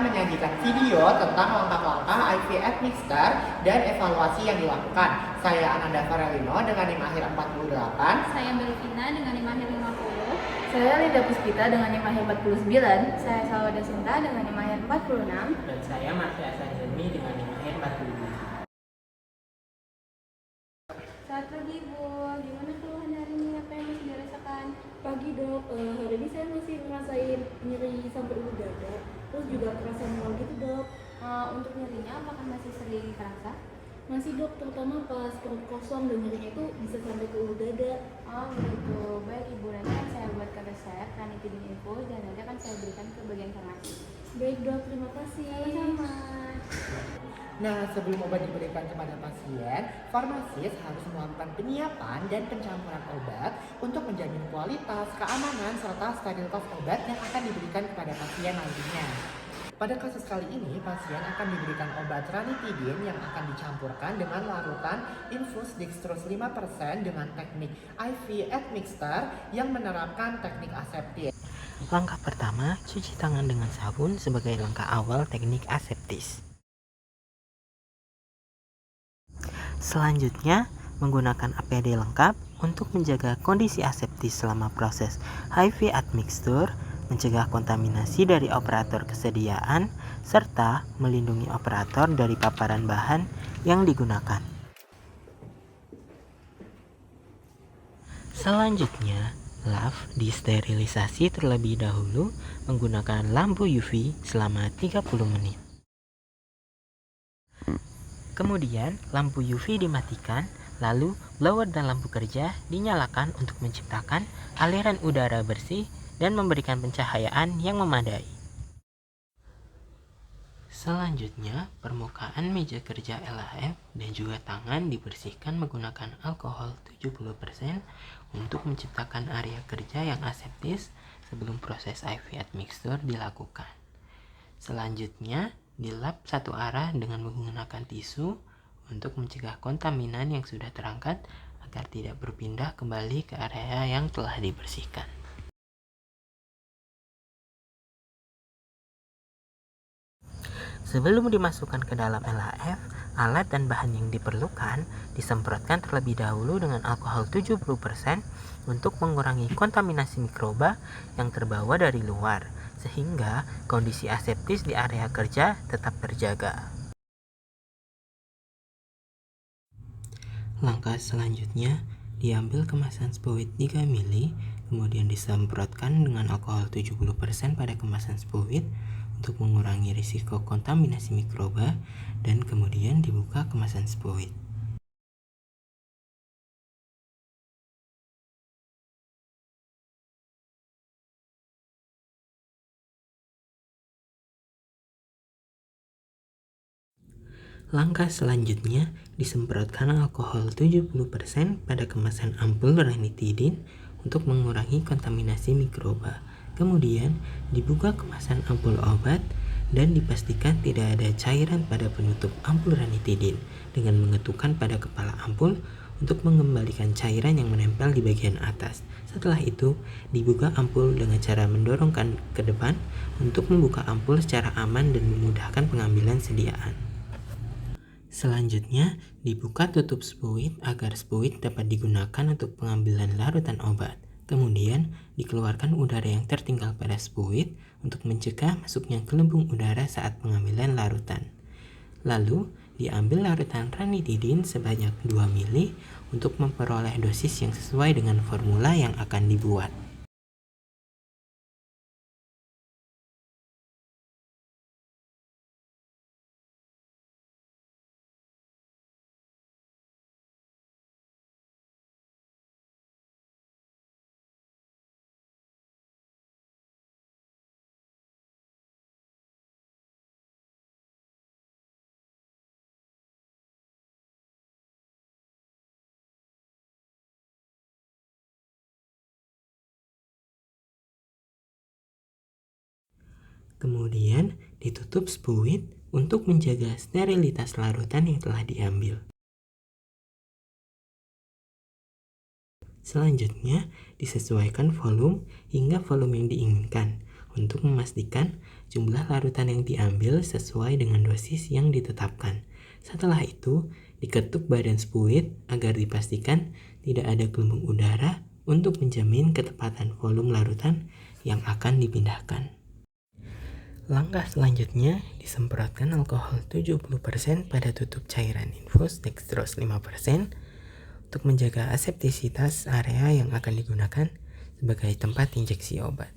menyajikan video tentang langkah-langkah IVF Mixter dan evaluasi yang dilakukan. Saya Ananda Farelino dengan NIM akhir 48. Saya Belvina dengan NIM akhir 50. Saya Linda Puspita dengan NIM akhir 49. Saya Salwada Sinta dengan NIM akhir 46. Dan saya Martia Sanjemi dengan NIM akhir 47. Selamat pagi Bu, gimana keluhan hari ini? Apa yang masih dirasakan? Pagi dok, hari ini saya masih ngerasain nyeri sampai ulu dada. Terus juga kerasa mual gitu dok. Untuk nyerinya apakah masih sering terasa? Masih dok, terutama pas perut kosong dan nyerinya itu bisa sampai ke ulu dada. Oh begitu, baik Ibu, nanti akan saya buatkan resep ranitidin infus dan nanti akan saya berikan ke bagian farmasi. Baik dok, terima kasih. Sama-sama. Nah, sebelum obat diberikan kepada pasien, farmasis harus melakukan penyiapan dan pencampuran obat untuk menjamin kualitas, keamanan, serta sterilitas obat yang akan diberikan kepada pasien nantinya. Pada kasus kali ini, pasien akan diberikan obat ranitidin yang akan dicampurkan dengan larutan infus dextrose 5% dengan teknik IV admixture yang menerapkan teknik aseptis. Langkah pertama, cuci tangan dengan sabun sebagai langkah awal teknik aseptis. Selanjutnya, menggunakan APD lengkap untuk menjaga kondisi aseptis selama proses IV admixture, mencegah kontaminasi dari operator kesediaan, serta melindungi operator dari paparan bahan yang digunakan. Selanjutnya, lab disterilisasi terlebih dahulu menggunakan lampu UV selama 30 menit. Kemudian, lampu UV dimatikan, lalu blower dan lampu kerja dinyalakan untuk menciptakan aliran udara bersih dan memberikan pencahayaan yang memadai. Selanjutnya, permukaan meja kerja LHF dan juga tangan dibersihkan menggunakan alkohol 70% untuk menciptakan area kerja yang aseptis sebelum proses IV admixture dilakukan. Selanjutnya, dilap satu arah dengan menggunakan tisu untuk mencegah kontaminan yang sudah terangkat agar tidak berpindah kembali ke area yang telah dibersihkan. Sebelum dimasukkan ke dalam LHF, alat dan bahan yang diperlukan disemprotkan terlebih dahulu dengan alkohol 70% untuk mengurangi kontaminasi mikroba yang terbawa dari luar, sehingga kondisi aseptis di area kerja tetap terjaga. Langkah selanjutnya, diambil kemasan spuit 3 ml, kemudian disemprotkan dengan alkohol 70% pada kemasan spuit untuk mengurangi risiko kontaminasi mikroba, dan kemudian dibuka kemasan spuit. Langkah selanjutnya, disemprotkan alkohol 70% pada kemasan ampul ranitidin untuk mengurangi kontaminasi mikroba. Kemudian, dibuka kemasan ampul obat dan dipastikan tidak ada cairan pada penutup ampul ranitidin dengan mengetukkan pada kepala ampul untuk mengembalikan cairan yang menempel di bagian atas. Setelah itu, dibuka ampul dengan cara mendorongkan ke depan untuk membuka ampul secara aman dan memudahkan pengambilan sediaan. Selanjutnya, dibuka tutup spuit agar spuit dapat digunakan untuk pengambilan larutan obat. Kemudian, dikeluarkan udara yang tertinggal pada spuit untuk mencegah masuknya gelembung udara saat pengambilan larutan. Lalu, diambil larutan ranitidin sebanyak 2 ml untuk memperoleh dosis yang sesuai dengan formula yang akan dibuat. Kemudian ditutup spuit untuk menjaga sterilitas larutan yang telah diambil. Selanjutnya, disesuaikan volume hingga volume yang diinginkan untuk memastikan jumlah larutan yang diambil sesuai dengan dosis yang ditetapkan. Setelah itu, diketuk badan spuit agar dipastikan tidak ada gelembung udara untuk menjamin ketepatan volume larutan yang akan dipindahkan. Langkah selanjutnya, disemprotkan alkohol 70% pada tutup cairan infus dextrose 5% untuk menjaga aseptisitas area yang akan digunakan sebagai tempat injeksi obat.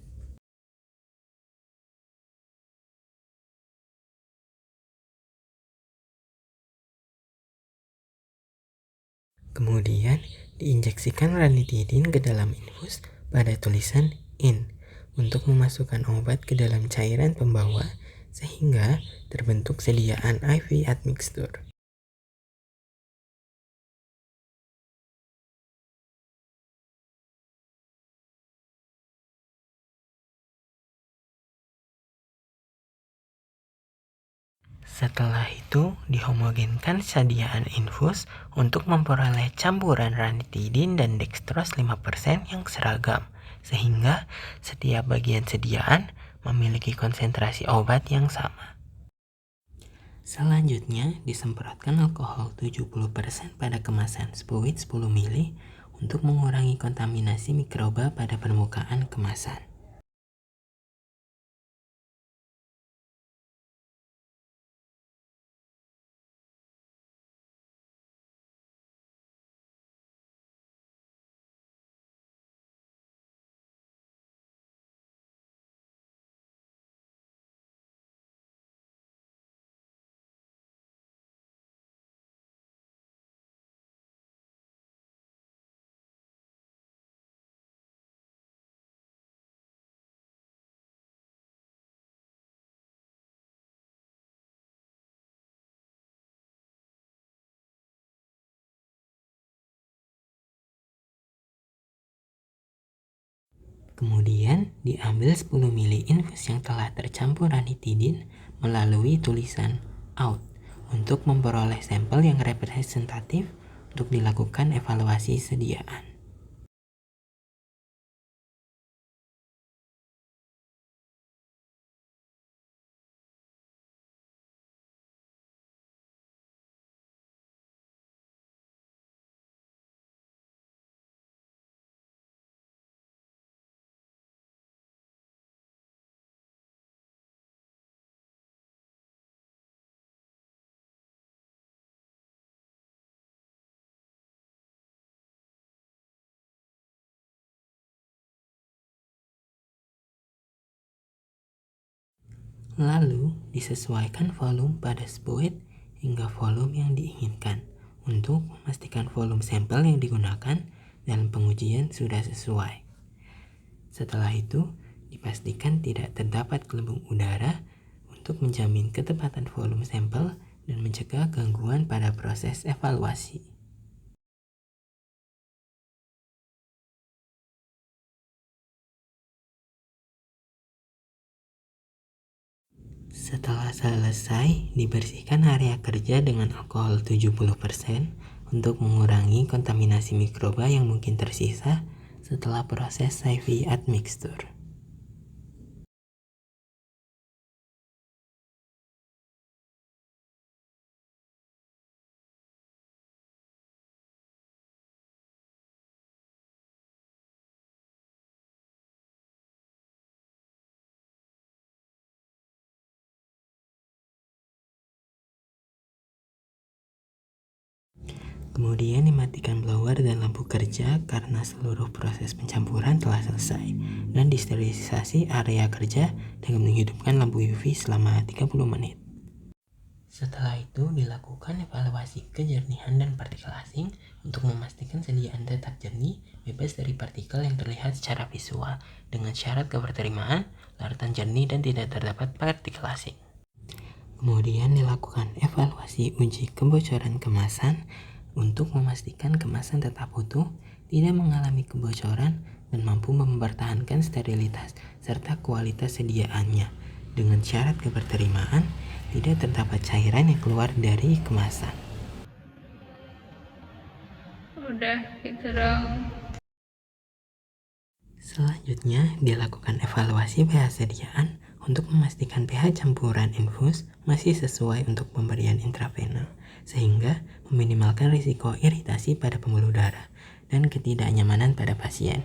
Kemudian, diinjeksikan ranitidin ke dalam infus pada tulisan in untuk memasukkan obat ke dalam cairan pembawa sehingga terbentuk sediaan IV admixture. Setelah itu, dihomogenkan sediaan infus untuk memperoleh campuran ranitidin dan dextrose 5% yang seragam, sehingga setiap bagian sediaan memiliki konsentrasi obat yang sama. Selanjutnya, disemprotkan alkohol 70% pada kemasan spuit 10 ml untuk mengurangi kontaminasi mikroba pada permukaan kemasan. Kemudian diambil 10 ml infus yang telah tercampur ranitidin melalui tulisan out untuk memperoleh sampel yang representatif untuk dilakukan evaluasi sediaan. Lalu disesuaikan volume pada spuit hingga volume yang diinginkan untuk memastikan volume sampel yang digunakan dalam pengujian sudah sesuai. Setelah itu, dipastikan tidak terdapat gelembung udara untuk menjamin ketepatan volume sampel dan mencegah gangguan pada proses evaluasi. Setelah selesai, dibersihkan area kerja dengan alkohol 70% untuk mengurangi kontaminasi mikroba yang mungkin tersisa setelah proses IV admixture. Kemudian dimatikan blower dan lampu kerja karena seluruh proses pencampuran telah selesai dan disterilisasi area kerja dengan menghidupkan lampu UV selama 30 menit. Setelah itu dilakukan evaluasi kejernihan dan partikel asing untuk memastikan sediaan tetap jernih, bebas dari partikel yang terlihat secara visual dengan syarat keberterimaan, larutan jernih dan tidak terdapat partikel asing. Kemudian dilakukan evaluasi uji kebocoran kemasan untuk memastikan kemasan tetap utuh, tidak mengalami kebocoran, dan mampu mempertahankan sterilitas serta kualitas sediaannya. Dengan syarat keberterimaan, tidak terdapat cairan yang keluar dari kemasan. Udah gitu dong. Selanjutnya, dilakukan evaluasi pH sediaan untuk memastikan pH campuran infus masih sesuai untuk pemberian intravenal, sehingga meminimalkan risiko iritasi pada pembuluh darah dan ketidaknyamanan pada pasien.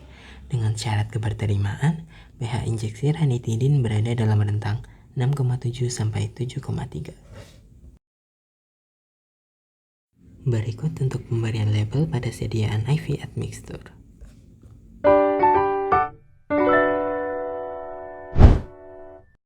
Dengan syarat keberterimaan, pH injeksi ranitidin berada dalam rentang 6,7 sampai 7,3. Berikut untuk pemberian label pada sediaan IV admixture.